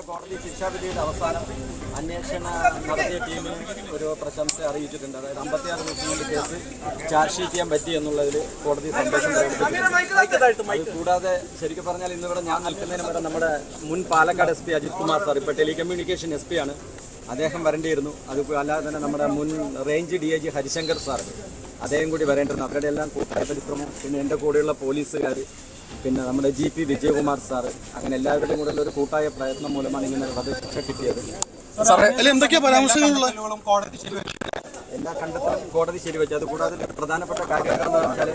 കോടതി ശിക്ഷാവിധിയുടെ അവസാനം അന്വേഷണ നടത്തിയ ടീമിന് ഒരു പ്രശംസ അറിയിച്ചിട്ടുണ്ട്. അതായത് 56 ദിവസം കൊണ്ട് കേസ് ചാർജ് ഷീറ്റ് ചെയ്യാൻ പറ്റി എന്നുള്ളതിൽ കോടതി സന്തോഷം പ്രകടിപ്പിച്ചിട്ടുണ്ട്. കൂടാതെ ശരിക്കും പറഞ്ഞാൽ ഇന്നിവിടെ ഞാൻ നിൽക്കുന്നതിന് വരെ നമ്മുടെ മുൻ പാലക്കാട് SP അജിത് കുമാർ സാർ, ഇപ്പോൾ ടെലികമ്മ്യൂണിക്കേഷൻ SP ആണ്, അദ്ദേഹം വരേണ്ടിയിരുന്നു. അത് അല്ലാതെ തന്നെ നമ്മുടെ മുൻ റേഞ്ച് DIG ഹരിശങ്കർ സാർ, അദ്ദേഹം കൂടി വരേണ്ടിരുന്നു. അവരുടെ എല്ലാം കൂട്ടായ പരിശ്രമം, പിന്നെ എൻ്റെ കൂടെയുള്ള പോലീസുകാർ, പിന്നെ നമ്മുടെ GP വിജയകുമാർ സാറ്, അങ്ങനെ എല്ലാവരുടെയും കൂടെ ഒരു കൂട്ടായ പ്രയത്നം മൂലമാണ് ഇങ്ങനെ വധശിക്ഷ കിട്ടിയത്. എല്ലാ കണ്ടെത്തലും കോടതി ശരിവെച്ചു. അതുകൂടാതെ പ്രധാനപ്പെട്ട കാര്യം എന്താണെന്ന് വെച്ചാൽ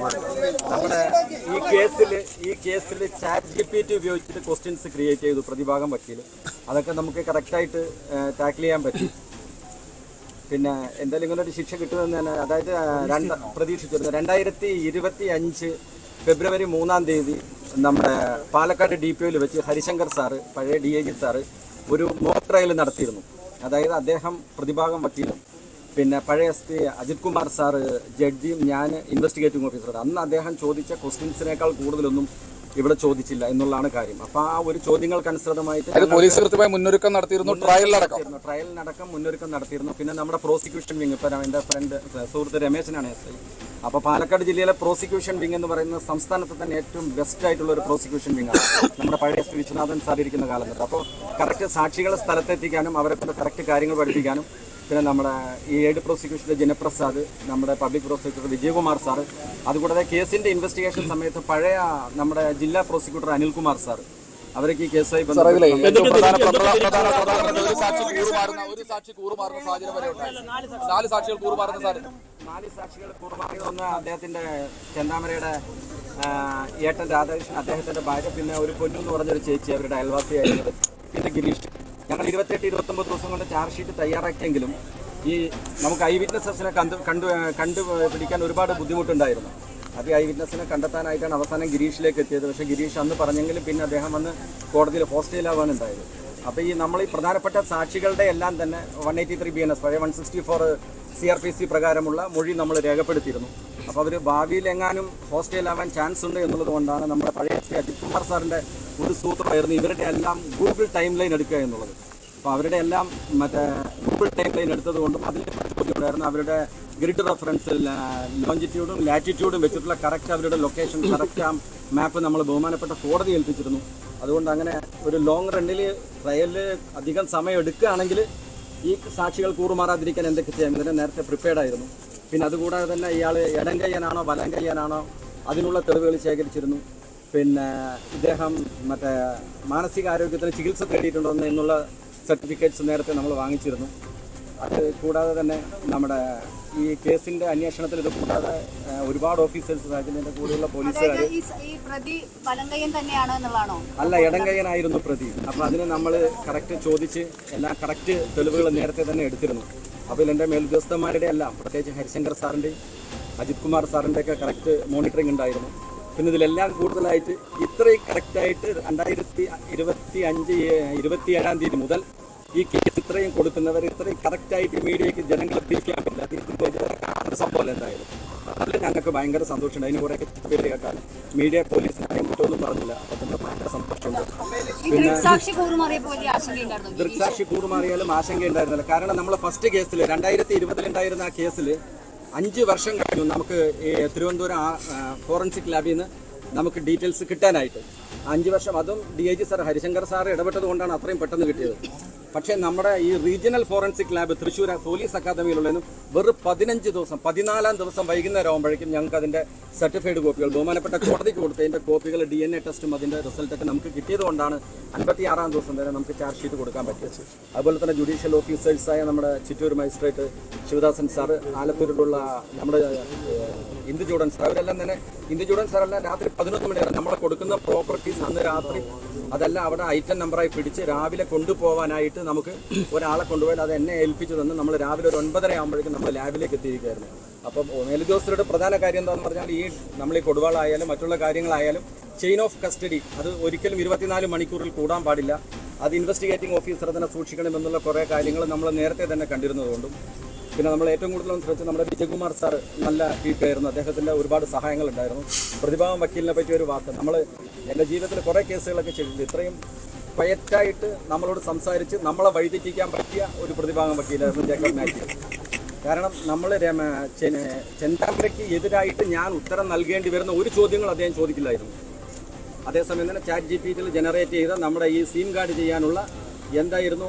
നമ്മുടെ ഈ കേസിൽ ChatGPT ഉപയോഗിച്ചിട്ട് ക്വസ്റ്റ്യൻസ് ക്രിയേറ്റ് ചെയ്തു പ്രതിഭാഗം വക്കീൽ. അതൊക്കെ നമുക്ക് കറക്റ്റായിട്ട് ടാക്കിൾ ചെയ്യാൻ പറ്റി. പിന്നെ എന്തായാലും ഇങ്ങനെ ഒരു ശിക്ഷ കിട്ടുമെന്ന് തന്നെ അതായത് പ്രതീക്ഷിച്ചിരുന്നു. 2025 ഫെബ്രുവരി 3-ാം തീയതി നമ്മുടെ പാലക്കാട് DPOയിൽ വെച്ച് ഹരിശങ്കർ സാറ്, പഴയ DIG സാറ്, ഒരു മോക്ക് ട്രയൽ നടത്തിയിരുന്നു. അതായത് അദ്ദേഹം പ്രതിഭാഗം വക്കീലും, പിന്നെ പഴയ SP അജിത് കുമാർ സാറ് ജഡ്ജിയും, ഞാൻ ഇൻവെസ്റ്റിഗേറ്റിംഗ് ഓഫീസർ. അന്ന് അദ്ദേഹം ചോദിച്ച ക്വസ്റ്റ്യൻസിനേക്കാൾ കൂടുതലൊന്നും ഇവിടെ ചോദിച്ചില്ല എന്നുള്ളതാണ് കാര്യം. അപ്പൊ ആ ഒരു ചോദ്യങ്ങൾക്കനുസൃതമായിട്ട് പോലീസ് കൃത്യമായി മുന്നൊരുക്കം നടത്തിയിരുന്നു, ട്രയലിനടക്കം മുന്നൊരുക്കം നടത്തിയിരുന്നു. പിന്നെ നമ്മുടെ പ്രോസിക്യൂഷൻ വിങ്, ഇപ്പം എൻ്റെ സുഹൃത്ത് രമേശനാണ് SI. അപ്പോൾ പാലക്കാട് ജില്ലയിലെ പ്രോസിക്യൂഷൻ വിങ് എന്ന് പറയുന്നത് സംസ്ഥാനത്ത് തന്നെ ഏറ്റവും ബെസ്റ്റ് ആയിട്ടുള്ള ഒരു പ്രോസിക്യൂഷൻ വിങ്ങാണ് നമ്മുടെ പഴയ SP വിശ്വനാഥൻ സാർ ഇരിക്കുന്ന കാലം തൊട്ട്. അപ്പോൾ കറക്റ്റ് സാക്ഷികളെ സ്ഥലത്തെത്തിക്കാനും അവരെ കൊണ്ട് കറക്റ്റ് കാര്യങ്ങൾ പഠിപ്പിക്കാനും, പിന്നെ നമ്മുടെ ഈ എയ്ഡ് പ്രോസിക്യൂഷൻ്റെ ജനപ്രസാദ്, നമ്മുടെ പബ്ലിക് പ്രോസിക്യൂട്ടർ വിജയകുമാർ സാറ്, അതുകൂടാതെ കേസിൻ്റെ ഇൻവെസ്റ്റിഗേഷൻ സമയത്ത് പഴയ നമ്മുടെ ജില്ലാ പ്രോസിക്യൂട്ടർ അനിൽകുമാർ സാർ, അവർക്ക് ഈ കേസുമായി നാല് സാക്ഷികൾ കൂറുമാറിയതൊന്ന് അദ്ദേഹത്തിന്റെ ചെന്താമരയുടെ ഏട്ടൻ രാധാകൃഷ്ണൻ, അദ്ദേഹത്തിന്റെ ഭാര്യ, പിന്നെ ഒരു പൊന്നു എന്ന് പറഞ്ഞൊരു ചേച്ചി, അവരുടെ അയൽവാസിയായിരുന്നത്, പിന്നെ ഗിരീഷ്. ഞങ്ങൾ 28-29 ദിവസം കൊണ്ട് ചാർജ് ഷീറ്റ് തയ്യാറാക്കിയെങ്കിലും ഈ നമുക്ക് ഐ വിറ്റ്നസസിനെ കണ്ടുപിടിക്കാൻ ഒരുപാട് ബുദ്ധിമുട്ടുണ്ടായിരുന്നു. അത് ഐ വിറ്റ്നസിനെ കണ്ടെത്താനായിട്ടാണ് അവസാനം ഗിരീഷിലേക്ക് എത്തിയത്. പക്ഷേ ഗിരീഷ് അന്ന് പറഞ്ഞെങ്കിലും പിന്നെ അദ്ദേഹം വന്ന് കോടതിയിൽ ഹോസ്റ്റലിലാവാണ് ഉണ്ടായത്. അപ്പോൾ നമ്മൾ ഈ പ്രധാനപ്പെട്ട സാക്ഷികളുടെ എല്ലാം തന്നെ 183 BNS പഴയ 164 CRPC പ്രകാരമുള്ള മൊഴി നമ്മൾ രേഖപ്പെടുത്തിയിരുന്നു. അപ്പോൾ അവർ ഭാവിയിൽ എങ്ങാനും ഹോസ്റ്റലിലാവാൻ ചാൻസ് ഉണ്ട് എന്നുള്ളത് കൊണ്ടാണ് നമ്മുടെ പഴയ SP അജിത് കുമാർ സാറിൻ്റെ ഒരു സൂത്രമായിരുന്നു ഇവരുടെ എല്ലാം ഗൂഗിൾ ടൈം ലൈൻ എടുക്കുക എന്നുള്ളത്. അപ്പോൾ അവരുടെ എല്ലാം ഗൂഗിൾ ടൈം ലൈൻ എടുത്തത് കൊണ്ടും അതിൽ ഉണ്ടായിരുന്നു അവരുടെ ഗ്രിഡ് റെഫറൻസ് ലോഞ്ചിറ്റ്യൂഡും ലാറ്റിറ്റ്യൂഡും വെച്ചിട്ടുള്ള കറക്റ്റ് അവരുടെ ലൊക്കേഷൻ, കറക്റ്റ് ആ മാപ്പ് നമ്മൾ ബഹുമാനപ്പെട്ട കോടതി ഏൽപ്പിച്ചിരുന്നു. അതുകൊണ്ട് അങ്ങനെ ഒരു ലോങ് റണ്ണിൽ ട്രയലിൽ അധികം സമയം എടുക്കുകയാണെങ്കിൽ ഈ സാക്ഷികൾ കൂറുമാറാതിരിക്കാൻ എന്തൊക്കെ ചെയ്യാം ഇതിനെ നേരത്തെ പ്രിപ്പയർഡ് ആയിരുന്നു. പിന്നെ അതുകൂടാതെ തന്നെ ഇയാൾ ഇടം കയ്യാനാണോ വലം കയ്യാനാണോ അതിനുള്ള തെളിവുകൾ ശേഖരിച്ചിരുന്നു. പിന്നെ ഇദ്ദേഹം മാനസികാരോഗ്യത്തിന് ചികിത്സ തേടിയിട്ടുണ്ടോ എന്നുള്ള സർട്ടിഫിക്കറ്റ്സ് നേരത്തെ നമ്മൾ വാങ്ങിച്ചിരുന്നു. അത് കൂടാതെ തന്നെ നമ്മുടെ ഈ കേസിന്റെ അന്വേഷണത്തിൽ ഇത് കൂടാതെ ഒരുപാട് ഓഫീസേഴ്സ് അതിന്റെ കൂടെയുള്ള പോലീസുകാർ അല്ല ഇടംകയ്യനായിരുന്നു പ്രതി. അപ്പോൾ അതിന് നമ്മൾ കറക്റ്റ് ചോദിച്ച് എല്ലാം കറക്റ്റ് തെളിവുകൾ നേരത്തെ തന്നെ എടുത്തിരുന്നു. അപ്പോൾ എൻ്റെ മേലുദ്യോഗസ്ഥന്മാരുടെ എല്ലാം പ്രത്യേകിച്ച് ഹരിശങ്കർ സാറിൻ്റെയും അജിത് കുമാർ സാറിൻ്റെയൊക്കെ കറക്റ്റ് മോണിറ്ററിംഗ് ഉണ്ടായിരുന്നു. പിന്നെ ഇതിലെല്ലാം കൂടുതലായിട്ട് ഇത്രയും കറക്റ്റായിട്ട് 2025-27-ാം തീയതി മുതൽ ഈ കേസ് ഇത്രയും കൊടുക്കുന്നവർ ഇത്രയും കറക്റ്റായിട്ട് മീഡിയയ്ക്ക് ജനങ്ങളെ എത്തിക്കാൻ പറ്റില്ല. സംഭവം എന്തായാലും അതിൽ ഞങ്ങൾക്ക് ഭയങ്കര സന്തോഷമുണ്ട്. അതിന് കുറേ പേര് കേൾക്കാൻ മീഡിയ പോലീസിനായും മറ്റൊന്നും പറഞ്ഞില്ല. അതിൻ്റെ ഭയങ്കര സന്തോഷമുണ്ട്. പിന്നെ ദൃക്സാക്ഷി കൂറുമാറിയാലും ആശങ്കയുണ്ടായിരുന്നില്ല. കാരണം നമ്മൾ ഫസ്റ്റ് കേസിൽ 2020 ഉണ്ടായിരുന്ന ആ കേസിൽ 5 വർഷം കഴിഞ്ഞു നമുക്ക് ഈ തിരുവനന്തപുരം ഫോറൻസിക് ലാബിൽ നിന്ന് നമുക്ക് ഡീറ്റെയിൽസ് കിട്ടാനായിട്ട്. 5 വർഷം അതും DIG സാർ ഹരിശങ്കർ സാർ ഇടപെട്ടത് കൊണ്ടാണ് അത്രയും പെട്ടെന്ന് കിട്ടിയത്. പക്ഷേ നമ്മുടെ ഈ regional forensic lab Thrissur police അക്കാദമിയിലുള്ളതിനും വെറും 15 ദിവസം 14-ാം ദിവസം വൈകുന്നേരം ആകുമ്പോഴേക്കും ഞങ്ങൾക്ക് അതിൻ്റെ സർട്ടിഫൈഡ് കോപ്പികൾ ബഹുമാനപ്പെട്ട കോടതിക്ക് കൊടുത്തതിൻ്റെ കോപ്പികൾ DNA ടെസ്റ്റും അതിൻ്റെ റിസൾട്ടൊക്കെ നമുക്ക് കിട്ടിയത് കൊണ്ടാണ് 56-ാം ദിവസം വരെ നമുക്ക് ചാർജ് ഷീറ്റ് കൊടുക്കാൻ പറ്റിയത്. അതുപോലെ തന്നെ ജുഡീഷ്യൽ ഓഫീസേഴ്സായ നമ്മുടെ ചിറ്റൂർ മജിസ്ട്രേറ്റ് ശിവദാസൻ സാറ്, ആലത്തൂരിലുള്ള നമ്മുടെ ഇന്ദുചൂടൻ സാർ, അവരെല്ലാം തന്നെ ഇന്ദുചൂടൻ സാറെല്ലാം രാത്രി 11 മണി വരെ നമ്മൾ കൊടുക്കുന്ന പ്രോപ്പർട്ടീസ് അന്ന് രാത്രി അതെല്ലാം അവിടെ ഐറ്റം നമ്പറായി പിടിച്ച് രാവിലെ കൊണ്ടുപോകാനായിട്ട് നമുക്ക് ഒരാളെ കൊണ്ടുപോയിട്ട് അത് എന്നെ ഏൽപ്പിച്ചു തന്ന് നമ്മൾ രാവിലെ ഒരു 9:30 ആകുമ്പോഴേക്കും നമ്മൾ ലാബിലേക്ക് എത്തിയിരിക്കുകയായിരുന്നു. അപ്പം മേലുദ്യോഗസ്ഥരുടെ പ്രധാന കാര്യം എന്താണെന്ന് പറഞ്ഞാൽ ഈ നമ്മൾ ഈ കൊടുവാളായാലും മറ്റുള്ള കാര്യങ്ങളായാലും ചെയിൻ ഓഫ് കസ്റ്റഡി അത് ഒരിക്കലും 24 മണിക്കൂറിൽ കൂടാൻ പാടില്ല. അത് ഇൻവെസ്റ്റിഗേറ്റിംഗ് ഓഫീസർ തന്നെ സൂക്ഷിക്കണമെന്നുള്ള കുറേ കാര്യങ്ങൾ നമ്മൾ നേരത്തെ തന്നെ കണ്ടിരുന്നതുകൊണ്ടും പിന്നെ നമ്മൾ ഏറ്റവും കൂടുതൽ ശ്രദ്ധിച്ച് നമ്മുടെ വിജയകുമാർ സാർ നല്ല ആയിരുന്നു. അദ്ദേഹത്തിൻ്റെ ഒരുപാട് സഹായങ്ങളുണ്ടായിരുന്നു. പ്രതിഭാഗം വക്കീലിനെ പറ്റിയ ഒരു വാക്ക് എൻ്റെ ജീവിതത്തിൽ കുറേ കേസുകളൊക്കെ ചെയ്തിട്ടുണ്ട്. ഇത്രയും ക്വയറ്റായിട്ട് നമ്മളോട് സംസാരിച്ച് നമ്മളെ വഴിതെറ്റിക്കാൻ പറ്റിയ ഒരു പ്രതിഭാഗം വക്കീലായിരുന്നു ജേക്കബ് മാത്യു. കാരണം നമ്മൾ ചെന്താമരയ്ക്ക് എതിരായിട്ട് ഞാൻ ഉത്തരം നൽകേണ്ടി വരുന്ന ഒരു ചോദ്യങ്ങൾ അദ്ദേഹം ചോദിക്കില്ലായിരുന്നു. അതേസമയം തന്നെ ChatGPT ജനറേറ്റ് ചെയ്ത നമ്മുടെ ഈ സീം കാർഡ് ചെയ്യാനുള്ള എന്തായിരുന്നു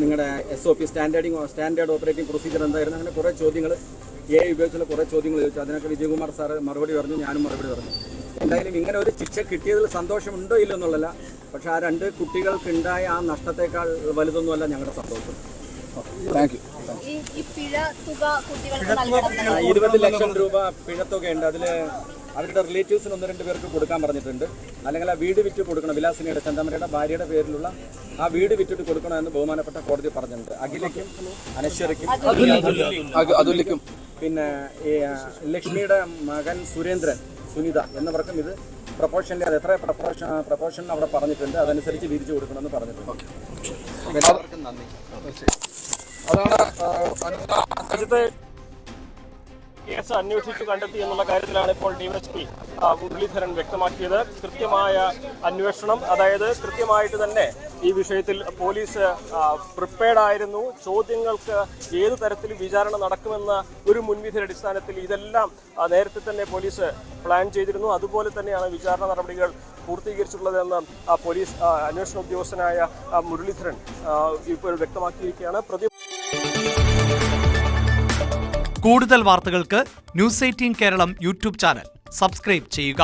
നിങ്ങളുടെ SOP സ്റ്റാൻഡേർഡ് ഓപ്പറേറ്റിംഗ് പ്രൊസീജിയർ എന്തായിരുന്നു, അങ്ങനെ കുറേ ചോദ്യങ്ങൾ AI ഉപയോഗിച്ചുള്ള കുറേ ചോദ്യങ്ങൾ ചോദിച്ചു. അതിനൊക്കെ വിജയകുമാർ സാറ് മറുപടി പറഞ്ഞു, ഞാനും മറുപടി പറഞ്ഞു. എന്തായാലും ഇങ്ങനെ ഒരു ശിക്ഷ കിട്ടിയതിൽ സന്തോഷമുണ്ടോ ഇല്ലോ എന്നുള്ളതല്ല, പക്ഷെ ആ 2 കുട്ടികൾക്കുണ്ടായ ആ നഷ്ടത്തേക്കാൾ വലുതൊന്നുമല്ല ഞങ്ങളുടെ സന്തോഷം. Thank you. 20 ലക്ഷം രൂപ പിഴത്തുകയുണ്ട്. അതിൽ അവരുടെ റിലേറ്റീവ്സിന് 1-2 പേർക്ക് കൊടുക്കാൻ പറഞ്ഞിട്ടുണ്ട്. അല്ലെങ്കിൽ ആ വീട് വിറ്റ് കൊടുക്കണം. വിലാസിനിയുടെ ചെന്താമരയുടെ ഭാര്യയുടെ പേരിലുള്ള ആ വീട് വിറ്റിട്ട് കൊടുക്കണമെന്ന് ബഹുമാനപ്പെട്ട കോടതി പറഞ്ഞിട്ടുണ്ട്. അഖിലയ്ക്കും അനശ്വരയ്ക്കും അതുല്യക്കും പിന്നെ ലക്ഷ്മിയുടെ മകൻ സുനിത എന്നിവർക്കും ഇത് പ്രപ്പോർഷനിൽ അത് എത്ര പ്രപ്പോർഷൻ അവിടെ പറഞ്ഞിട്ടുണ്ട്, അതനുസരിച്ച് വിരിച്ചു കൊടുക്കണമെന്ന് പറഞ്ഞിട്ടുണ്ട്. എല്ലാവർക്കും നന്ദി. രാജ്യത്തെ കേസ് അന്വേഷിച്ചു കണ്ടെത്തി എന്നുള്ള കാര്യത്തിലാണ് ഇപ്പോൾ ഡിവൈഎസ്പി മുരളീധരൻ വ്യക്തമാക്കിയത്. കൃത്യമായ അന്വേഷണം, അതായത് കൃത്യമായിട്ട് തന്നെ ഈ വിഷയത്തിൽ പോലീസ് പ്രിപ്പയർഡ് ആയിരുന്നു. ചോദ്യങ്ങൾക്ക് ഏത് തരത്തിൽ വിചാരണ നടക്കുമെന്ന ഒരു മുൻവിധിയുടെ അടിസ്ഥാനത്തിൽ ഇതെല്ലാം നേരത്തെ തന്നെ പോലീസ് പ്ലാൻ ചെയ്തിരുന്നു. അതുപോലെ തന്നെയാണ് വിചാരണ നടപടികൾ പൂർത്തീകരിച്ചിട്ടുള്ളതെന്ന് പോലീസ് അന്വേഷണ ഉദ്യോഗസ്ഥനായ മുരളീധരൻ ഇപ്പോൾ വ്യക്തമാക്കിയിരിക്കുകയാണ്. കൂടുതൽ വാർത്തകൾക്ക് News 18 കേരളം യൂട്യൂബ് ചാനൽ സബ്സ്ക്രൈബ് ചെയ്യുക.